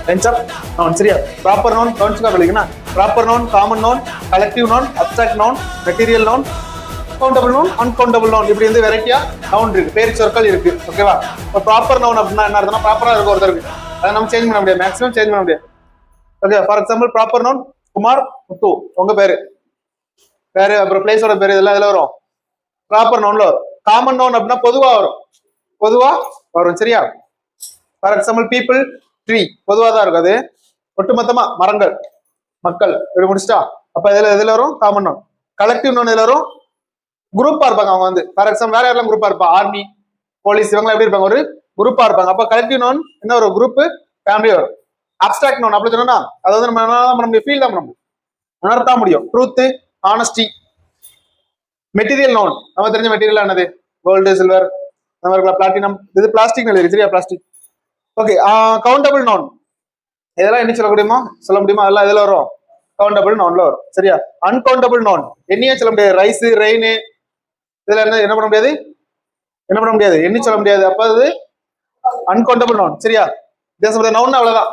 Range of noun. சரியா? Proper noun கவனிச்சுக்கா படிக்கணும். Proper noun, common noun, collective noun, abstract noun, material noun, countable noun, uncountable noun. இப்படி வந்து வெரைட்டியா noun இருக்கு, பேர் சொற்கள் இருக்கு. ஓகேவா? இப்போ ப்ராப்பர் நவுன் அப்படின்னா என்ன அர்த்தம்னா ப்ராப்பரா இருக்க ஒருத்தருக்கு அதை நம்ம சேஞ்ச் பண்ண முடியாது, மேக்ஸிமம் சேஞ்ச் பண்ண முடியாது. Okay, for example proper noun Kumar Muthu, உங்க பேரு பேரு அப்புறம் பிளேஸோட பேரு இதெல்லாம் இதுல வரும், ப்ராப்பர் நவுன்ல வரும். காமன் நவுன் அப்படின்னா பொதுவா வரும், பொதுவா வரும். சரியா? ஃபார் எக்ஸாம்பிள் பீப்புள், ட்ரீ பொதுவா தான் இருக்கும், அது ஒட்டுமொத்தமா மரங்கள், மக்கள். இப்படி முடிச்சிட்டா அப்ப இதுல வரும் காமன் நவுன். கலெக்டிவ் நவுன் இதுல வரும், குரூப்பா இருப்பாங்க அவங்க வந்து. ஃபார் எக்ஸாம்பிள் வேற யாரெல்லாம் குரூப்பா இருப்பா, ஆர்மி, போலீஸ், இவங்க எப்படி இருப்பாங்க, ஒரு குரூப்பா இருப்பாங்க. அப்ப கலெக்டிவ் நவுன் என்ன ஒரு குரூப், ஃபேமிலி வரும். அப்ஸ்ட்ராக்ட் நவுன் அப்படி சொன்னா அது வந்து நம்ம ஃபீல் தான் நம்ம உணர்த்தா முடியும். Truth, honesty. மெட்டீரியல் நவுன் நம்ம தெரிஞ்ச மெட்டீரியல் என்னது, கோல்டு, சில்வர், பிளாட்டினம், இது பிளாஸ்டிக் நிலை. சரியா? பிளாஸ்டிக். ஓகே, கவுண்டபிள் நவுன் இதெல்லாம் என்ன சொல்ல முடியுமா அதெல்லாம் இதுல வரும், கவுண்டபிள் நவுன்ல வரும். சரியா? அன்கவுண்டபிள் நவுன் என்னையே சொல்ல முடியாது, ரைஸ், ரெயின், இதுல என்ன பண்ண முடியாது, எண்ணி சொல்ல முடியாது. அப்ப அது அன்கவுண்டபிள் நவுன். சரியா? நவுன் அவ்வளவுதான்.